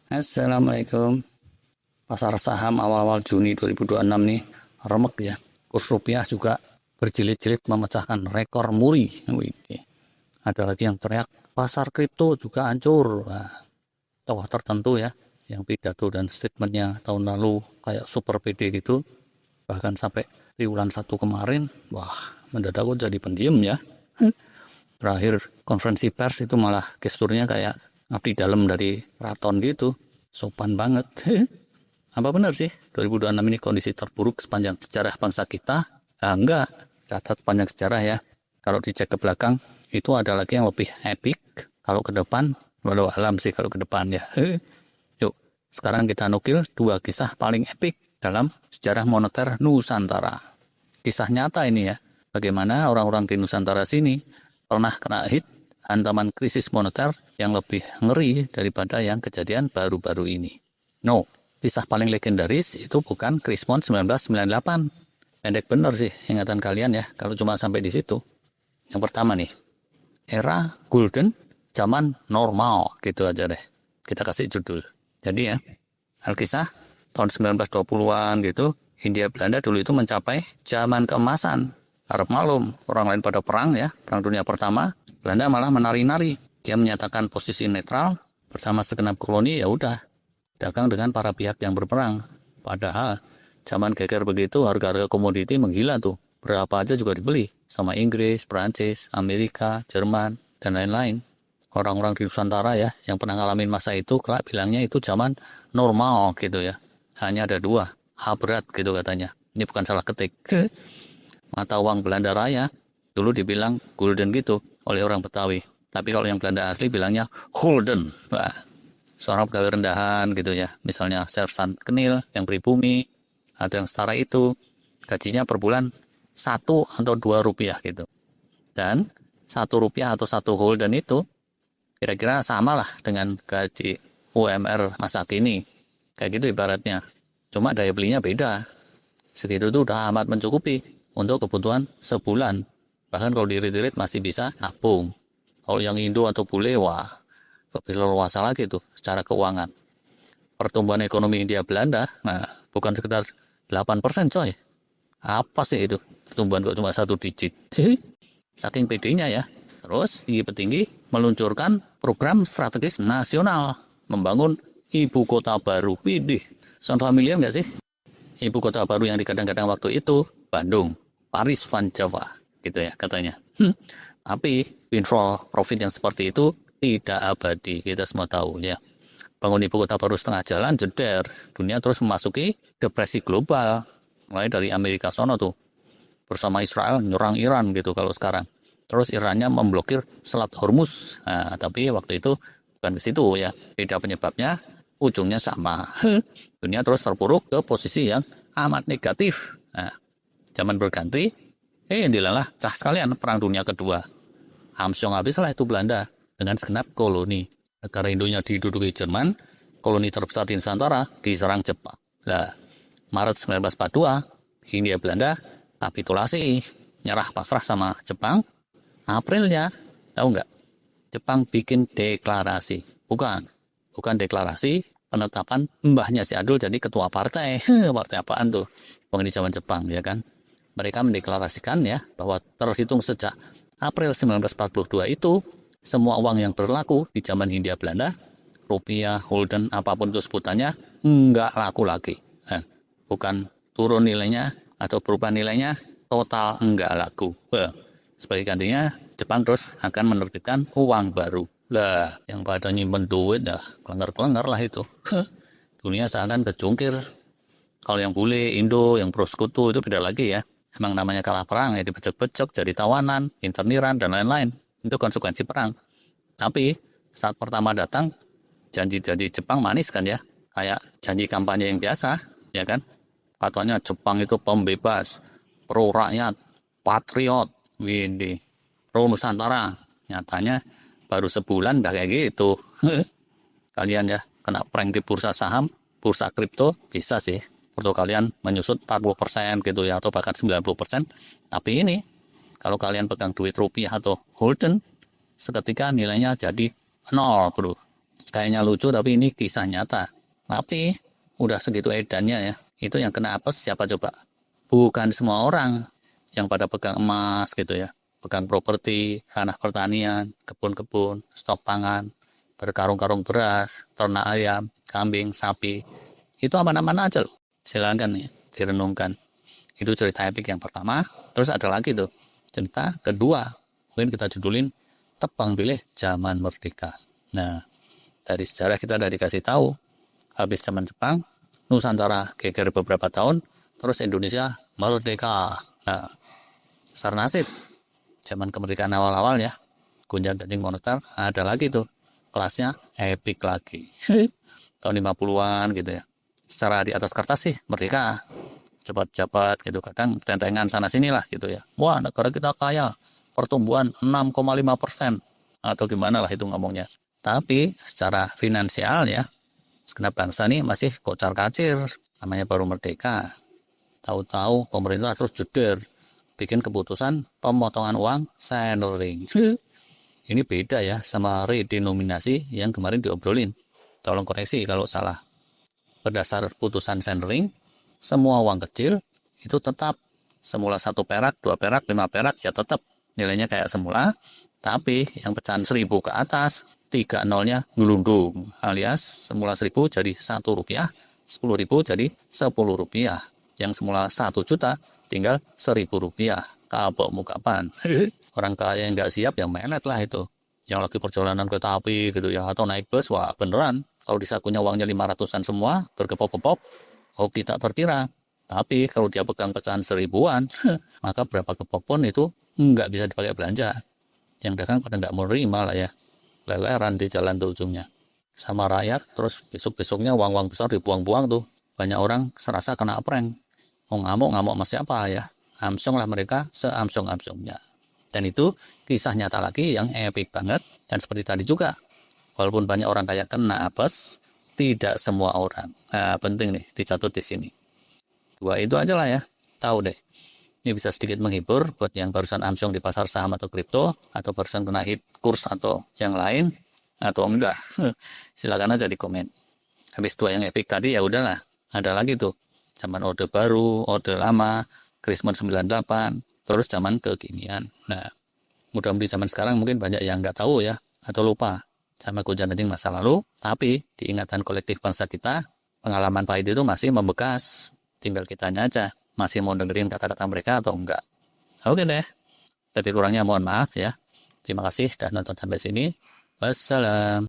Assalamualaikum. Pasar saham awal-awal Juni 2026 nih remek ya. Kurs rupiah juga berjilid-jilid memecahkan rekor muri. Wih, ada lagi yang teriak pasar kripto juga hancur. Nah, tokoh tertentu ya yang pidato dan statementnya tahun lalu kayak super PD gitu, bahkan sampai triwulan 1 kemarin, wah mendadak kok jadi pendiam ya. Terakhir konferensi pers itu malah gesturnya kayak abdi dalam dari keraton gitu, sopan banget. Apa benar sih 2026 ini kondisi terburuk sepanjang sejarah bangsa kita? Ah, enggak, catat panjang sejarah ya. Kalau dicek ke belakang, itu ada lagi yang lebih epic. Kalau ke depan, walau alam sih kalau ke depan ya. Yuk, sekarang kita nukil dua kisah paling epic dalam sejarah moneter Nusantara. Kisah nyata ini ya, bagaimana orang-orang di Nusantara sini pernah kena hit hantaman krisis moneter yang lebih ngeri daripada yang kejadian baru-baru ini. No, kisah paling legendaris itu bukan Krismon 1998. Pendek bener sih ingatan kalian ya, kalau cuma sampai di situ. Yang pertama nih, era golden, zaman normal, gitu aja deh. Kita kasih judul. Jadi ya, Alkisah tahun 1920-an gitu, Hindia Belanda dulu itu mencapai zaman keemasan. Arab malum, orang lain pada perang ya, Perang Dunia Pertama, Belanda malah menari-nari. Dia menyatakan posisi netral bersama segenap koloni, ya udah dagang dengan para pihak yang berperang. Padahal zaman geger begitu harga-harga komoditi menggila tuh. Berapa aja juga dibeli sama Inggris, Prancis, Amerika, Jerman, dan lain-lain. Orang-orang di Nusantara ya yang pernah ngalamin masa itu kelak bilangnya itu zaman normal gitu ya. Hanya ada dua, habrat gitu katanya. Ini bukan salah ketik. Mata uang Belanda Raya dulu dibilang gulden gitu oleh orang Betawi. Tapi kalau yang Belanda asli bilangnya gulden. Wah, seorang pegawai rendahan gitu ya, misalnya sersan Kenil yang pribumi atau yang setara itu, gajinya per bulan 1 atau 2 rupiah gitu, dan 1 rupiah atau 1 gulden itu kira-kira sama lah dengan gaji UMR masa kini, kayak gitu ibaratnya, cuma daya belinya beda. Segitu tuh udah amat mencukupi untuk kebutuhan sebulan, bahkan kalau diirit-irit masih bisa nabung. Kalau yang Indo atau bule, wah lebih leluasa lagi tuh secara keuangan. Pertumbuhan ekonomi India Belanda, nah bukan sekitar 8% coy. Apa sih itu? Pertumbuhan kok cuma 1 digit. Saking pedenya ya. Terus tinggi-petinggi meluncurkan program strategis nasional membangun ibu kota baru. Widih, sound familiar nggak sih? Ibu kota baru yang dikadang-kadang waktu itu Bandung, Paris Van Java, gitu ya katanya. Tapi windfall profit yang seperti itu tidak abadi, kita semua tahu ya. Bangun ibu kota baru setengah jalan, jeder. Dunia terus memasuki depresi global. Mulai dari Amerika sono tuh. Bersama Israel nyerang Iran gitu kalau sekarang. Terus Irannya memblokir Selat Hormuz. Nah, tapi waktu itu bukan ke situ ya. Beda penyebabnya, ujungnya sama. Dunia terus terpuruk ke posisi yang amat negatif. Nah, zaman berganti, dilalah cah sekalian Perang Dunia Kedua. Hamsyong habislah itu Belanda dengan segenap koloni. Negara Indonya diduduki Jerman, koloni terbesar di Nusantara diserang Jepang. Nah, Maret 1942, Hindia Belanda kapitulasi, nyerah pasrah sama Jepang. Aprilnya, tahu nggak? Jepang bikin deklarasi. Bukan deklarasi, penetapan mbahnya si Adul jadi ketua partai. Partai apaan tuh? Bang di zaman Jepang, ya kan? Mereka mendeklarasikan ya bahwa terhitung sejak April 1942 itu semua uang yang berlaku di zaman Hindia Belanda, rupiah, gulden, apapun itu sebutannya, nggak laku lagi. Bukan turun nilainya atau berubah nilainya, total nggak laku. Sebagai gantinya, Jepang terus akan menerbitkan uang baru. Lah, yang pada nyimpen duit dah kelengar-kelengar lah itu. Dunia seakan kejungkir. Kalau yang bule, Indo, yang pro sekutu itu beda lagi ya. Emang namanya kalah perang ya dibecek-becek, jadi tawanan, interniran, dan lain-lain. Itu konsekuensi perang. Tapi saat pertama datang, janji-janji Jepang manis kan ya. Kayak janji kampanye yang biasa, ya kan. Katanya Jepang itu pembebas, pro rakyat, patriot, windi, pro Nusantara. Nyatanya baru sebulan udah kayak gitu. Kalian ya kena prank di bursa saham, bursa kripto bisa sih. Untuk kalian menyusut 40% gitu ya, atau bahkan 90%. Tapi ini, kalau kalian pegang duit rupiah atau golden, seketika nilainya jadi nol bro. Kayaknya lucu tapi ini kisah nyata. Tapi udah segitu edannya ya. Itu yang kena apes siapa coba? Bukan semua orang yang pada pegang emas gitu ya. Pegang properti, tanah pertanian, kebun-kebun, stok pangan, berkarung-karung beras, ternak ayam, kambing, sapi. Itu aman-aman aja loh. Silakan nih direnungkan. Itu cerita epik yang pertama. Terus ada lagi tuh. Cerita kedua. Mungkin kita judulin Tebang Pilih Zaman Merdeka. Nah, dari sejarah kita udah dikasih tahu, habis zaman Jepang, Nusantara geger beberapa tahun, terus Indonesia merdeka. Nah, besar nasib, zaman kemerdekaan awal-awal ya, gonjang ganjing moneter, ada lagi tuh, kelasnya epic lagi. Tahun 50-an gitu ya. Secara di atas kertas sih merdeka, cepat-cepat gitu, kadang tentengan sana sini lah gitu ya. Wah, negara kita kaya, pertumbuhan 6,5%, atau gimana lah itu ngomongnya. Tapi secara finansial ya, segenap bangsa nih masih kocar-kacir, namanya baru merdeka. Tahu-tahu pemerintah terus jeder, bikin keputusan pemotongan uang senering. Ini beda ya sama redenominasi yang kemarin diobrolin. Tolong koreksi kalau salah. Berdasar putusan senering, semua uang kecil itu tetap semula 1 perak, 2 perak, 5 perak ya tetap nilainya kayak semula. Tapi yang pecahan 1.000 ke atas, 3 nolnya ngelundung, alias semula 1.000 jadi Rp1, 10.000 jadi Rp10. Yang semula 1 juta tinggal Rp1.000. Kapok mau kapan? Orang kaya yang nggak siap yang melet lah itu. Yang lagi perjalanan kereta api gitu ya, atau naik bus, wah beneran. Kalau di sakunya uangnya 500-an semua, bergepop-gepop, oh kita tertira. Tapi kalau dia pegang pecahan 1.000-an, maka berapa gepok pun itu nggak bisa dipakai belanja. Yang dagang pada nggak menerima lah ya, leleran di jalan tuh ujungnya sama rakyat. Terus besok-besoknya uang-uang besar dibuang-buang tuh, banyak orang serasa kena prank. Mau ngamuk-ngamuk sama siapa ya, amsyong lah mereka seamsyong-amsyongnya. Dan itu kisah nyata lagi yang epic banget. Dan seperti tadi juga, walaupun banyak orang kayak kena apes, tidak semua orang. Nah, penting nih dicatat di sini. Dua itu aja lah ya, tahu deh. Ini bisa sedikit menghibur buat yang barusan amsyong di pasar saham atau kripto, atau barusan kena hit kurs atau yang lain, atau enggak. Silakan aja di komen. Habis dua yang epic tadi ya udahlah. Ada lagi tuh, zaman orde baru, orde lama, Christmas 98, terus zaman kekinian. Nah, mudah-mudahan zaman sekarang mungkin banyak yang nggak tahu ya, atau lupa sama gonjang-ganjing masa lalu, tapi di ingatan kolektif bangsa kita, pengalaman pahit itu masih membekas. Tinggal kitanya aja masih mau dengerin kata-kata mereka atau enggak. Oke deh, tapi kurangnya mohon maaf ya. Terima kasih sudah nonton sampai sini. Wassalam.